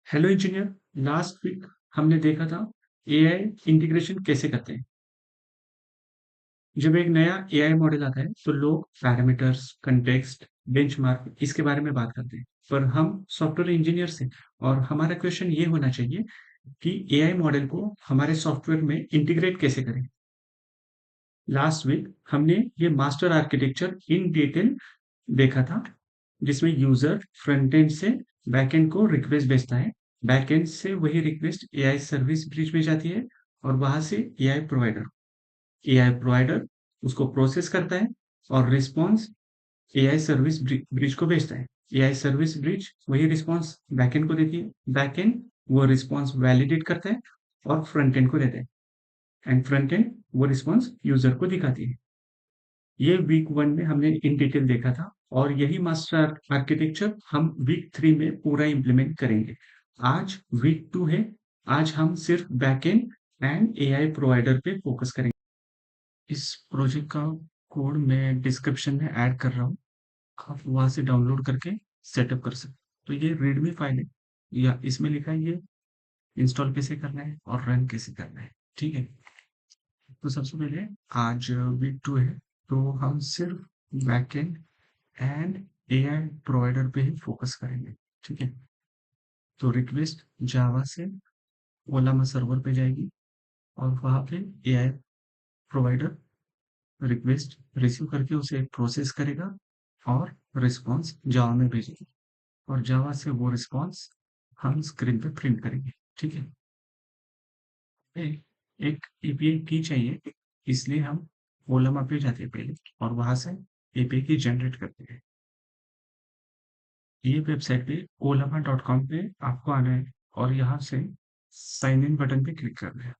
Hello engineer. Last week हमने देखा था एआई इंटीग्रेशन कैसे करते हैं। जब एक नया एआई मॉडल आता है तो लोग पैरामीटर्स, कंटेक्स्ट, बेंचमार्क इसके बारे में बात करते हैं। पर हम सॉफ्टवेयर इंजीनियर हैं और हमारा क्वेश्चन ये होना चाहिए कि एआई मॉडल को हमारे सॉफ्टवेयर में इंटीग्रेट कैसे करें। लास्ट वीक हमने ये मास्टर आर्किटेक्चर इन डिटेल देखा था, जिसमें यूजर फ्रंट एंड से बैक एंड को रिक्वेस्ट भेजता है। बैक एंड से वही रिक्वेस्ट एआई सर्विस ब्रिज में जाती है और वहां से एआई प्रोवाइडर उसको प्रोसेस करता है और रिस्पॉन्स एआई सर्विस ब्रिज को भेजता है। एआई सर्विस ब्रिज वही रिस्पॉन्स बैकएंड को देती है। बैकएंड वो रिस्पॉन्स वैलिडेट करता है और फ्रंट एंड को देता है, एंड फ्रंट एंड वो रिस्पॉन्स यूजर को दिखाती है। ये वीक 1 में हमने इन डिटेल देखा था और यही मास्टर आर्किटेक्चर हम वीक 3 में पूरा इम्प्लीमेंट करेंगे। आज वीक 2 है। आज हम सिर्फ बैकएंड एंड एआई प्रोवाइडर पे फोकस करेंगे। इस प्रोजेक्ट का कोड मैं डिस्क्रिप्शन में ऐड कर रहा हूँ। आप वहां से डाउनलोड करके सेटअप कर सकते। तो ये रीडमी फाइल है, या इसमें लिखा है ये इंस्टॉल कैसे करना है और रन कैसे करना है। ठीक है। तो सबसे पहले आज वीक 2 है, तो हम सिर्फ बैकएंड एंड एआई प्रोवाइडर पे ही फोकस करेंगे। ठीक है। तो रिक्वेस्ट जावा से ओलामा सर्वर पे जाएगी और वहां पे एआई प्रोवाइडर रिक्वेस्ट रिसीव करके उसे प्रोसेस करेगा और रिस्पॉन्स जावा में भेजेगी, और जावा से वो रिस्पॉन्स हम स्क्रीन पे प्रिंट करेंगे। ठीक है। एक एपीआई की चाहिए, इसलिए हम ओलामा पे जाते हैं पहले और वहां से एपीआई की जनरेट करते हैं। ये वेबसाइट पे ओलामा.com पे आपको आना है और यहाँ से साइन इन बटन पे क्लिक करना है।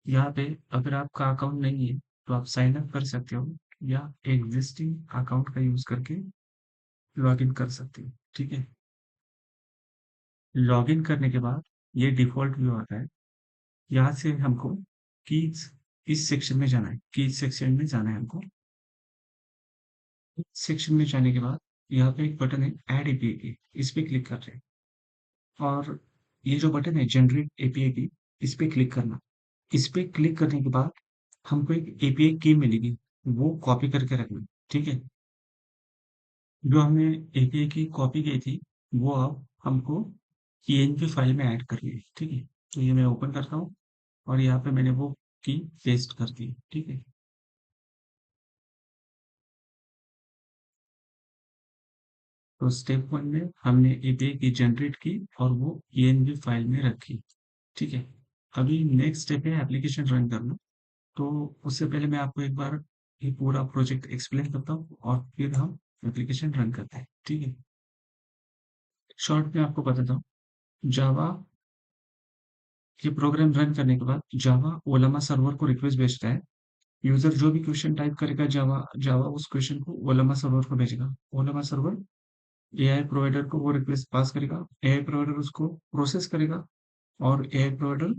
यहाँ पे अगर आपका अकाउंट नहीं है तो आप साइन अप कर सकते हो, या एग्जिस्टिंग अकाउंट का यूज करके लॉग इन कर सकते हो। ठीक है। लॉग इन करने के बाद ये डिफॉल्ट व्यू आता है। यहाँ से हमको कीज इस सेक्शन में जाना है। कीज सेक्शन में जाना है हमको। सेक्शन में जाने के बाद यहाँ पे एक बटन है ऐड एपीआई की, इस पे क्लिक कर रहे हैं। और ये जो बटन है जनरेट एपीआई की, इस पे क्लिक करना। इस पे क्लिक करने के बाद हमको एक एपीआई की मिलेगी, वो कॉपी करके रखना। ठीक है। जो हमने एपीआई की कॉपी की थी वो अब हमको png फाइल में ऐड करनी है। ठीक है। तो ये मैं ओपन करता हूँ और यहाँ पे मैंने वो की पेस्ट कर दी। ठीक है। तो स्टेप 1 में हमने एपीआई की जनरेट की और वो png फाइल में रखी। ठीक है। अभी नेक्स्ट स्टेप है एप्लीकेशन रन करना। तो उससे पहले मैं आपको एक बार ये पूरा प्रोजेक्ट एक्सप्लेन करता हूँ और फिर हम एप्लीकेशन रन करते हैं। ठीक है। शॉर्ट में आपको बताता हूँ। जावा ये प्रोग्राम रन करने के बाद जावा ओलामा सर्वर को रिक्वेस्ट भेजता है। यूजर जो भी क्वेश्चन टाइप करेगा जावा जावा उस क्वेश्चन को ओलामा सर्वर को भेजेगा। ओलामा सर्वर एआई प्रोवाइडर को वो रिक्वेस्ट पास करेगा। एआई प्रोवाइडर उसको प्रोसेस करेगा और एआई प्रोवाइडर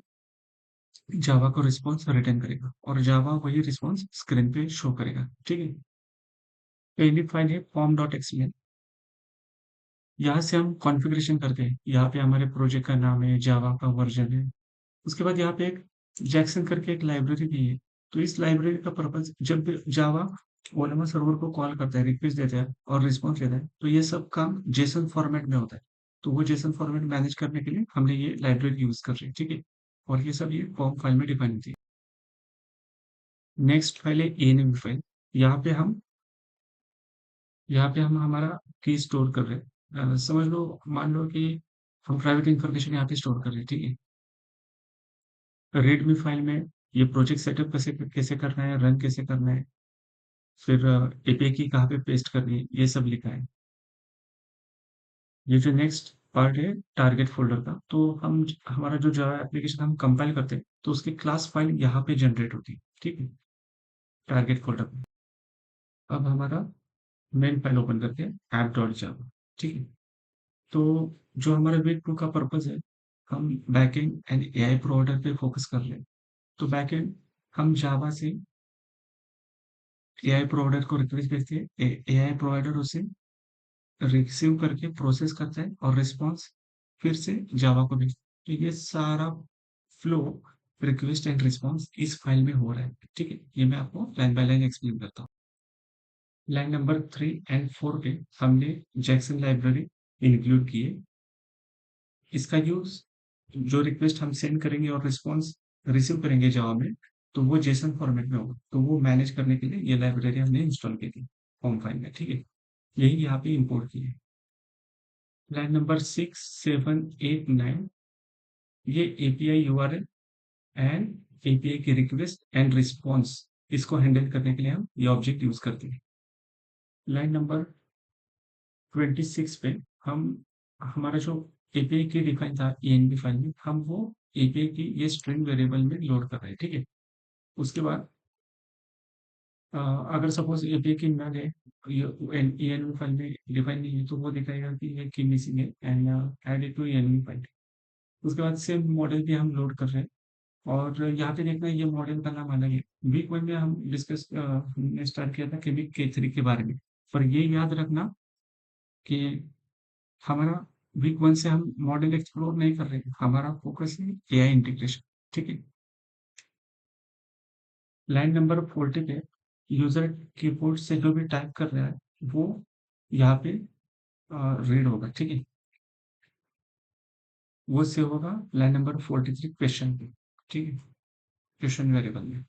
जावा को रिस्पॉन्स रिटर्न करेगा और जावा वही रिस्पॉन्स स्क्रीन पे शो करेगा। ठीक है। पहली फाइल है form.xml। यहाँ से हम कॉन्फ़िगरेशन करते हैं। यहाँ पे हमारे प्रोजेक्ट का नाम है, जावा का वर्जन है। उसके बाद यहाँ पे एक जैक्सन करके एक लाइब्रेरी भी है। तो इस लाइब्रेरी का पर्पस, जब भी जावा ओलामा सर्वर को कॉल करता है, रिक्वेस्ट देता है और रिस्पॉन्स लेता है, तो ये सब काम जेसन फॉर्मेट में होता है। तो वो जेसन फॉर्मेट मैनेज करने के लिए हमने ये लाइब्रेरी यूज कर रहे हैं। ठीक है। और ये सब ये फॉर्म फाइल में डिफाइन होती है। नेक्स्ट फाइल है env फाइल। यहाँ पे हम यहाँ पे हम हमारा की स्टोर कर रहे हैं। समझ लो, मान लो कि हम प्राइवेट इंफॉर्मेशन यहाँ पे स्टोर कर रहे हैं। ठीक है। रीडमी फाइल में ये प्रोजेक्ट सेटअप कैसे कैसे करना है, रन कैसे करना है, फिर एपीआई की कहाँ पे पेस्ट करनी है, ये सब लिखा है। ये जो नेक्स्ट पार्ट है टारगेट फोल्डर का, तो हम हमारा जो जावा एप्लीकेशन हम कंपाइल करते हैं तो उसकी क्लास फाइल यहाँ पे जनरेट होती है। ठीक है। टारगेट फोल्डर पे अब हमारा मेन फाइल ओपन करते हैं app.java। ठीक है। तो जो हमारा वीक 2 का पर्पस है, हम बैकएंड एंड एआई प्रोवाइडर पे फोकस कर रहे हैं। तो बैकएंड हम जावा से एआई प्रोवाइडर को रिक्वेस्ट भेजते हैं। एआई प्रोवाइडर उसे रिसीव करके प्रोसेस करता है और रिस्पॉन्स फिर से जावा को भेजता है। तो ये सारा फ्लो रिक्वेस्ट एंड रिस्पॉन्स इस फाइल में हो रहा है। ठीक है, ये मैं आपको लाइन बाय लाइन एक्सप्लेन करता हूँ। लाइन नंबर 3 एंड 4 पे हमने जैक्सन लाइब्रेरी इंक्लूड की है। इसका यूज जो रिक्वेस्ट हम सेंड करेंगे और रिस्पॉन्स रिसीव करेंगे जावा में, तो वो जेसन फॉर्मेट में होगा। तो वो मैनेज करने के लिए ये लाइब्रेरी हमने इंस्टॉल की थी होम फाइल में। ठीक है, यही यहाँ पे इंपोर्ट की है। लाइन नंबर 6, 7, 8, 9, ये एपीआई यूआरएल एंड एपीआई की रिक्वेस्ट एंड रिस्पॉन्स, इसको हैंडल करने के लिए हम ये ऑब्जेक्ट यूज करते हैं। लाइन नंबर 26 पे हम हमारा जो एपीआई की डिफाइन था एनबी फाइल में, हम वो एपीआई की ये स्ट्रिंग वेरिएबल में लोड कर रहे हैं। ठीक है, उसके बाद अगर सपोज एपीआई की ना गए, ये एनबी फाइल में डिफाइन नहीं है, तो वो दिखाएगा कि ये की मिसिंग है and add it to NB file. उसके बाद सेम मॉडल भी हम लोड कर रहे हैं। और यहाँ पे देखना, ये मॉडल का नाम अलग है। वीक 1 में हम डिस्कस हमने स्टार्ट किया था केमिक K3 के बारे में। पर ये याद रखना कि हमारा वीक 1 से हम मॉडल एक्सप्लोर नहीं कर रहे हैं, हमारा फोकस है एआई इंटीग्रेशन। ठीक है, लाइन नंबर 40 पे यूजर कीबोर्ड से जो भी टाइप कर रहा है वो यहाँ पे रीड होगा। ठीक है, वो सेव होगा लाइन नंबर 43 क्वेश्चन पे। ठीक है, क्वेश्चन वेरिएबल में।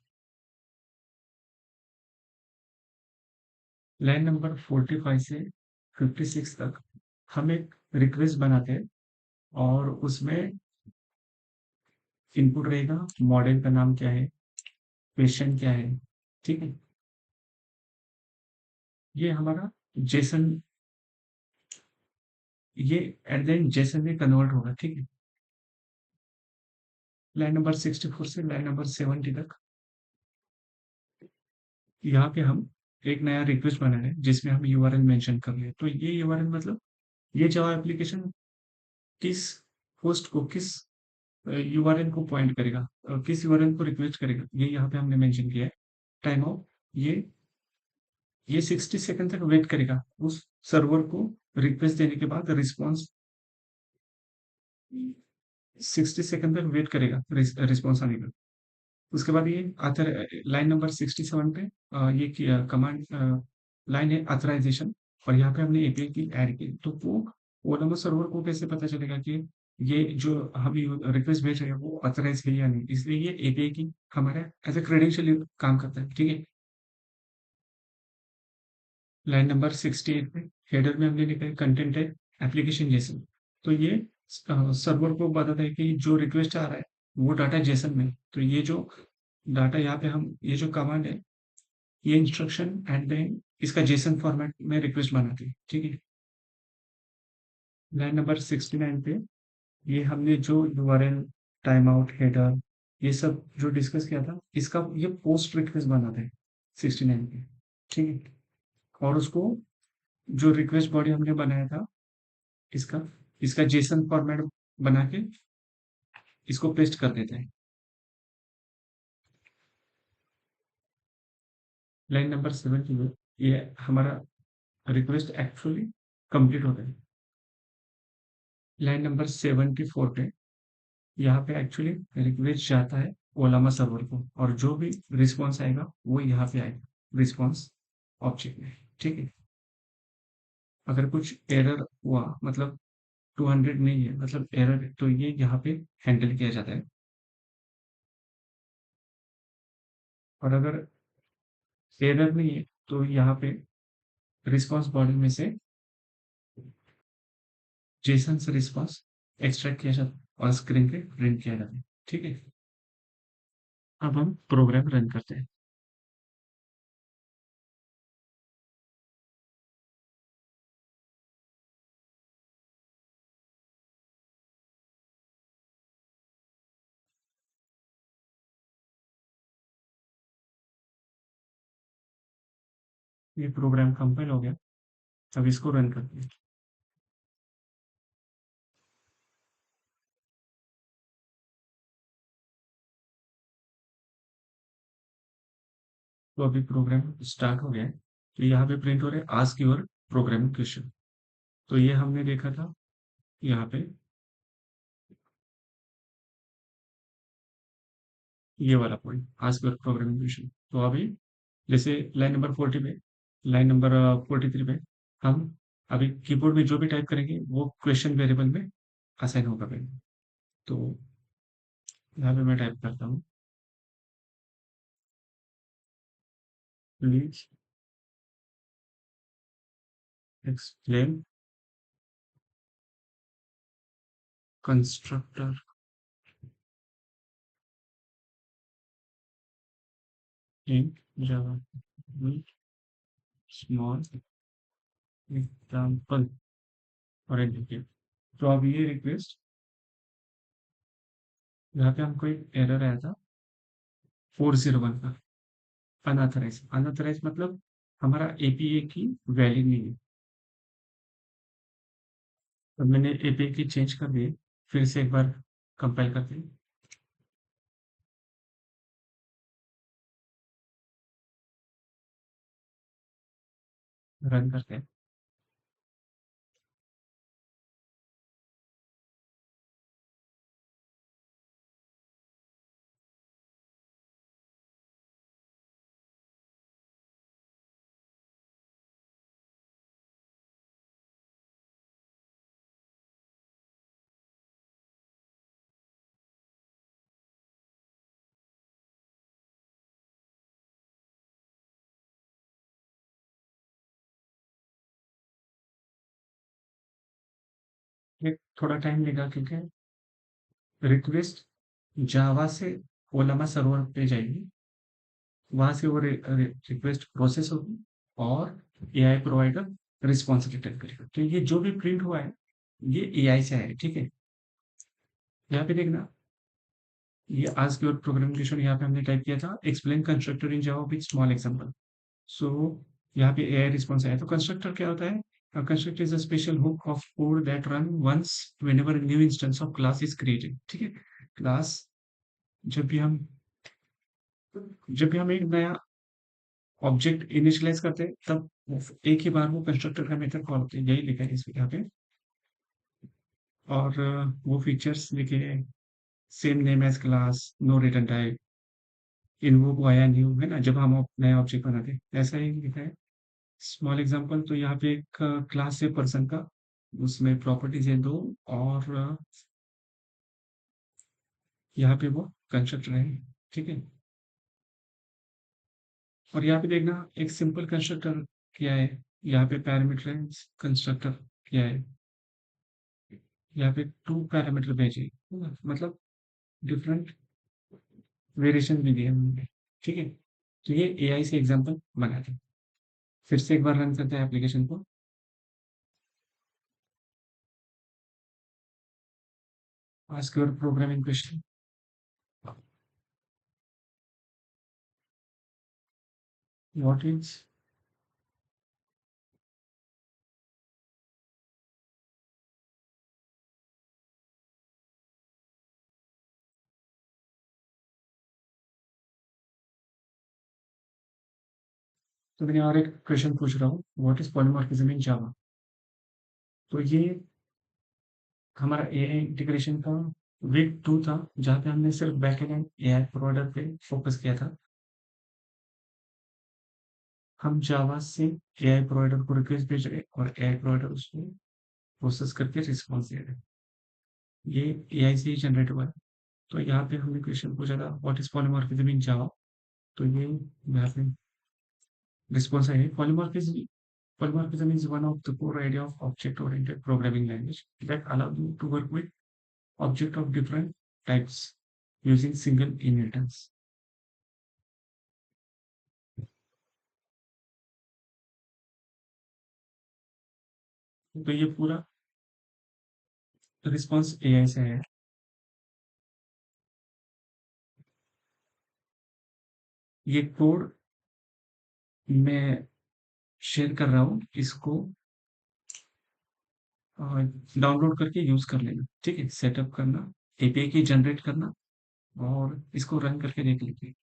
लाइन नंबर 45 से 56 तक हम एक रिक्वेस्ट बनाते हैं और उसमें इनपुट रहेगा, मॉडल का नाम क्या है, क्वेश्चन क्या है। ठीक है, ये हमारा जेसन, ये एट द एंड जेसन में कन्वर्ट होगा। ठीक है, लाइन नंबर 64 से लाइन नंबर 70 तक यहाँ पे हम एक नया रिक्वेस्ट बना रहे हैं जिसमें हम यूआरएल मेंशन कर रहे हैं। तो ये यूआरएल मतलब ये जावा एप्लीकेशन किस होस्ट को, किस यूआरएल को पॉइंट करेगा, किस यूआरएल को रिक्वेस्ट करेगा, ये यहाँ पे हमने मेंशन किया है। टाइम आउट, ये 60 सेकंड तक वेट करेगा उस सर्वर को रिक्वेस्ट देने के बाद, रिस्पॉन्स 60 सेकंड तक वेट करेगा रिस्पॉन्स आने का। उसके बाद ये आथर लाइन नंबर 67 पे ये कमांड लाइन है ऑथराइजेशन, और यहाँ पे हमने एपीआई की ऐड की। तो वो ओलंबो सर्वर को कैसे पता चलेगा कि ये जो हम रिक्वेस्ट भेज रहे हैं वो ऑथराइज है या नहीं, इसलिए ये एपीआई की हमारा एज ए क्रेडेंशियल काम करता है। ठीक है, लाइन नंबर 68 पे हेडर में हमने लिखा है कंटेंट है एप्लीकेशन जेसन। तो ये सर्वर को बताता है कि जो रिक्वेस्ट आ रहा है वो डाटा जेसन में। तो ये जो डाटा यहाँ पे हम ये जो कमांड है, ये इंस्ट्रक्शन एट द एंड इसका जेसन फॉर्मेट में रिक्वेस्ट बनाते हैं। ठीक है, लाइन नंबर 69 पे ये हमने जो यूआरएल, टाइम आउट, हेडर, ये सब जो डिस्कस किया था, इसका ये पोस्ट रिक्वेस्ट बनाते हैं 69 पे। ठीक है, और उसको जो रिक्वेस्ट बॉडी हमने बनाया था, इसका इसका जेसन फॉर्मेट बना के इसको पेस्ट कर देते हैं। लाइन नंबर 70 में ये हमारा रिक्वेस्ट एक्चुअली कंप्लीट होता है। लाइन नंबर 74 पे यहाँ पे एक्चुअली रिक्वेस्ट जाता है ओलामा सर्वर को, और जो भी रिस्पॉन्स आएगा वो यहाँ पे आएगा रिस्पॉन्स ऑब्जेक्ट में। ठीक है, अगर कुछ एरर हुआ, मतलब 200 नहीं है, मतलब एरर है, तो ये यहाँ पे हैंडल किया जाता है। और अगर एरर नहीं है तो यहाँ पे रिस्पॉन्स बॉडी में से जेसन से रिस्पॉन्स एक्सट्रैक्ट किया जाता है और स्क्रीन पे प्रिंट किया जाता है। ठीक है, अब हम प्रोग्राम रन करते हैं। ये प्रोग्राम कंपाइल हो गया, अब इसको रन करते हैं। तो अभी प्रोग्राम स्टार्ट हो गया है। तो यहाँ पे प्रिंट हो रहा है आस्क योर प्रोग्रामिंग क्वेश्चन। तो ये हमने देखा था यहाँ पे, ये वाला point ask your programming question. तो अभी जैसे लाइन नंबर 40 पे, लाइन नंबर 43 पे हम अभी कीबोर्ड में जो भी टाइप करेंगे वो क्वेश्चन वेरिएबल में असाइन होगा पहले। तो यहाँ पे मैं टाइप करता हूँ, please explain constructor in Java, small example और एग्जीक्यूट। तो अब ये रिक्वेस्ट, यहाँ पे हमको एक एरर आया था 401 का, अनऑथराइज। अनऑथराइज मतलब हमारा एपीए की वैल्यू नहीं है। तो मैंने एपीए की चेंज कर दी, फिर से एक बार कंपाइल करते हैं, रन करते हैं। ये थोड़ा टाइम लेगा क्योंकि रिक्वेस्ट जावा से ओलामा सर्वर पे जाएगी, वहां से वो रिक्वेस्ट प्रोसेस होगी और एआई प्रोवाइडर रिस्पॉन्स रिटर्न करेगा। तो ये जो भी प्रिंट हुआ है ये एआई से है, ठीक है। यहाँ पे देखना, ये आज की और प्रोग्रामिंग यहाँ पे हमने टाइप किया था explain constructor in Java with small example. So यहाँ पे एआई रिस्पॉन्स आया। तो कंस्ट्रक्टर क्या होता है? Constructor is a special hook of code that run once whenever new instance of class is created, ठीक है। क्लास, जब भी हम जब भी हम एक नया ऑब्जेक्ट इनिशियलाइज करते हैं तब एक ही बार वो कंस्ट्रक्टर का मेथड कॉल होते हैं, यही लिखा है इस यहाँ पे। और वो फीचर्स लिखे हैं, same name as class, no return type, invoke via new, है ना, जब हम नया ऑब्जेक्ट बनाते हैं ऐसा ही लिखा है। स्मॉल एग्जांपल, तो यहाँ पे एक क्लास है पर्सन का, उसमें प्रॉपर्टीज है दो, और यहाँ पे वो कंस्ट्रक्टर है, ठीक है। और यहाँ पे देखना एक सिंपल कंस्ट्रक्टर क्या है, यहाँ पे पैरामीटराइज कंस्ट्रक्टर क्या है, यहाँ पे टू पैरामीटर भेजे, है ना? मतलब डिफरेंट वेरिएशन भी दिए हमने, ठीक है। तो ये एआई से एग्जांपल बना थे। फिर से एक बार रन करते हैं एप्लीकेशन को। Ask your programming question, what is, तो मैंने और एक क्वेश्चन पूछ रहा हूँ, व्हाट इज पॉलीमॉर्फिज्म इन जावा। तो ये हमारा एआई इंटीग्रेशन का वीक 2 था, जहाँ पे हमने सिर्फ बैकएंड एंड एआई प्रोवाइडर पे फोकस किया था। हम जावा से एआई प्रोवाइडर को रिक्वेस्ट भेज रहे हैं और एआई प्रोवाइडर उसको प्रोसेस करके रिस्पॉन्स दे रहे हैं। ये एआई से ही जनरेट हुआ है। तो यहाँ पे हमने क्वेश्चन पूछा था व्हाट इज पॉलीमॉर्फिज्म इन जावा। तो ये यहाँ पे रिस्पॉन्स है, polymorphism is one of the core idea of object-oriented programming language that allow you to work with object of different types using single inheritance. तो ये पूरा रिस्पॉन्स एआई से है। ये कोड मैं शेयर कर रहा हूँ, इसको डाउनलोड करके यूज कर लेना, ठीक है। सेटअप करना, एपीआई की जनरेट करना और इसको रन करके देख लीजिए।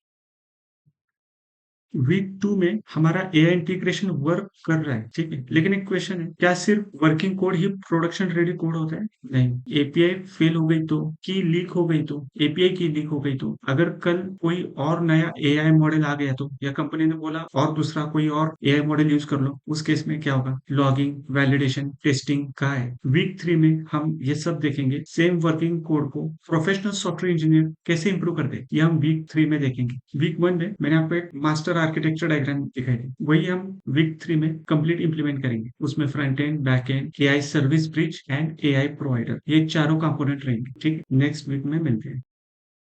वीक 2 में हमारा एआई इंटीग्रेशन वर्क कर रहा है, ठीक है। लेकिन एक क्वेश्चन है, क्या सिर्फ वर्किंग कोड ही प्रोडक्शन रेडी कोड होता है? नहीं। एपीआई फेल हो गई तो, की लीक हो गई तो, एपीआई की लीक हो गई तो, अगर कल कोई और नया एआई मॉडल आ गया तो, या कंपनी ने बोला और दूसरा कोई और एआई मॉडल यूज कर लो, उस केस में क्या होगा? लॉगिंग, वैलिडेशन, टेस्टिंग का है। वीक 3 में हम ये सब देखेंगे। सेम वर्किंग कोड को प्रोफेशनल सॉफ्टवेयर इंजीनियर कैसे इंप्रूव करते हैं, ये हम वीक 3 में देखेंगे। वीक 1 में मैंने आपको एक मास्टर आर्किटेक्चर डायग्राम दिखाई थी, वही हम वीक 3 में कंप्लीट इंप्लीमेंट करेंगे। उसमें front end, back and, AI service bridge and AI provider, ये चारों कंपोनेंट रहेंगे, ठीक है। नेक्स्ट वीक में मिलते हैं।